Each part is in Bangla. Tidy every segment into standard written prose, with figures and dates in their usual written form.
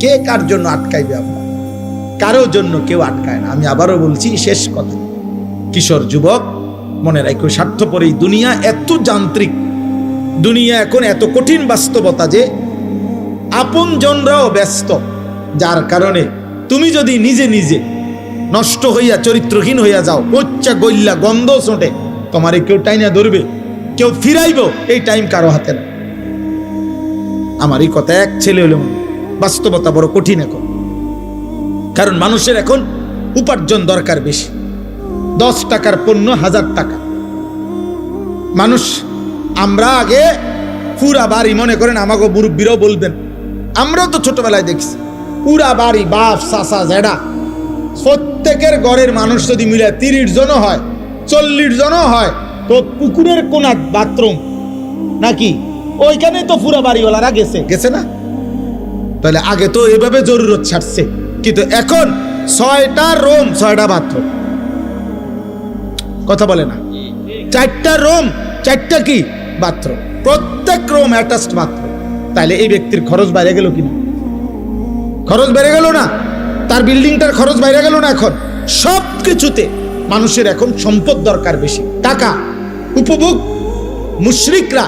কে কার জন্য আটকাইবে? আব্বা কারোর জন্য কেউ আটকায় না। আমি আবারও বলছি, শেষ কথা, কিশোর যুবক মনে রাখো, স্বার্থপর এই দুনিয়া এত যান্ত্রিক দুনিয়া, এখন এত কঠিন বাস্তবতা যে আপনজনরাও ব্যস্ত, যার কারণে তুমি যদি নিজে নিজে নষ্ট হইয়া চরিত্রহীন হইয়া যাও, উচ্চা গইল্লা গন্ধ ছোটে, তোমারে কেউ টাইনা ধরবে, কেউ ফিরাইব, এই টাইম কারো হাতে না। আমার এই কথা এক ছেলে হইল, বাস্তবতা বড় কঠিন এখন। কারণ মানুষের এখন উপার্জন দরকার বেশি। 10 টাকার পণ্য 1000 টাকা। মানুষ, আমরা আগে পুরা বাড়ি, মনে করেন আমাকে মুরব্বীরাও বলবেন, আমরাও তো ছোটবেলায় দেখছি, পুরা বাড়ি বাপ চাচা জেডা প্রত্যেকের ঘরের মানুষ যদি মিলে 30 জনও হয়, 40 জনও হয়, তো পুকুরের কোনা বাথরুম নাকি ওইখানে তো পুরা বাড়িওয়ালারা গেছে না? তাহলে আগে তো এভাবে জরুরত ছাড়ছে, কিন্তু এখন 6টা রুম 6টা বাথরুম। কথা বলে না? 4টা রুম 4টা কি বাথরুম, প্রত্যেক রুম অ্যাটাচড বাথরুম। তাহলে এই ব্যক্তির খরচ বাইরে গেল কিনা? খরচ বেড়ে গেল না? তার বিল্ডিংটার খরচ বাইরে গেল না? এখন সব কিছুতে মানুষের এখন সম্পদ দরকার বেশি, টাকা, উপভোগ। মুশরিকরা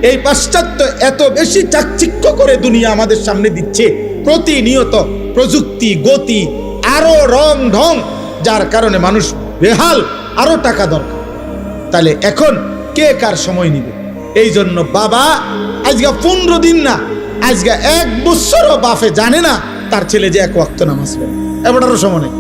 এই পাশ্চাত্য এত বেশি চাকচিক্য করে দুনিয়া আমাদের সামনে দিচ্ছে, প্রতিনিয়ত প্রযুক্তি, গতি, আরো রং ঢং, যার কারণে মানুষ বেহাল, আরো টাকা দরকার। তাহলে এখন কে কার সময় নিবে? এই জন্য বাবা আজকে 15 দিন না, আজকে 1 বছরও বাপে জানে না তার ছেলে যে 1 ওয়াক্ত নামাজ পড়ে। এবারও সময় নেই।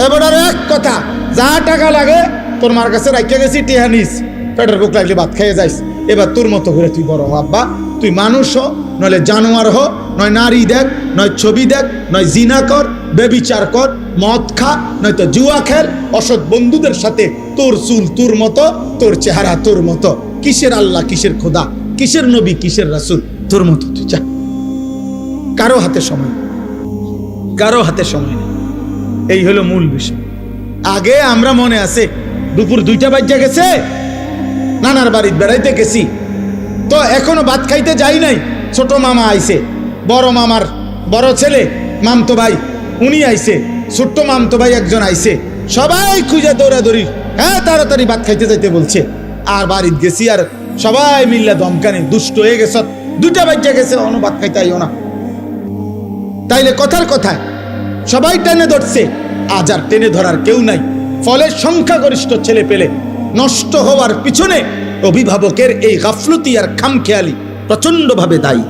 এবার এক কথা, যা টাকা লাগে তোর মার কাছে রাখিয়া গেছি, টিহা নিস, পেটের বুক লাগলে ভাত খাইয়ে যাইস। এবার তোর মতো করে তুই বড় হ আব্বা, তুই মানুষ হ, নইলে জানোয়ার হ, নয় নারী দেখ, নয় ছবি দেখ, নয় জিনা কর, বেবিচার কর, মদ খা, নয়তো জুয়া খেল, অসৎ বন্ধুদের সাথে, তোর চুল তোর মতো, তোর চেহারা তোর মতো, কিসের আল্লাহ, কিসের খোদা, কিসের নবী, কিসের রাসূল, তোর মতো তুই যা। কারো হাতে সময় নেই, কারো হাতে সময় নেই। এই হলো মূল বিষয়। আগে আমরা মনে আছে দুপুর 2টা বাজে গেছে, নানার বাড়িতে বেড়াইতে গেছি, তো এখনো ভাত খাইতে যাই নাই, ছোট মামা আইছে, বড় মামার বড় ছেলে মামতো ভাই উনি আইছে, ছোট্ট মামতো ভাই একজন আইছে, সবাই খুঁজে দৌড়াদৌড়ি, হ্যাঁ তাড়াতাড়ি ভাত খাইতে যাইতে বলছে। আর বাড়িতে গেছি, আর সবাই মিল্লা ধমকানি, দুষ্ট হয়ে গেছ, 2টা বাজে গেছে, অন্য ভাত খাইতে আইও না। তাইলে কথার কথায় সবাই টেনে ধরছে, আজ আর টেনে ধরার কেউ নাই। ফলে সংখ্যাগরিষ্ঠ ছেলে পেলে নষ্ট হওয়ার পিছনে অভিভাবকের এই গাফলতি আর খামখেয়ালি প্রচন্ডভাবে দায়ী।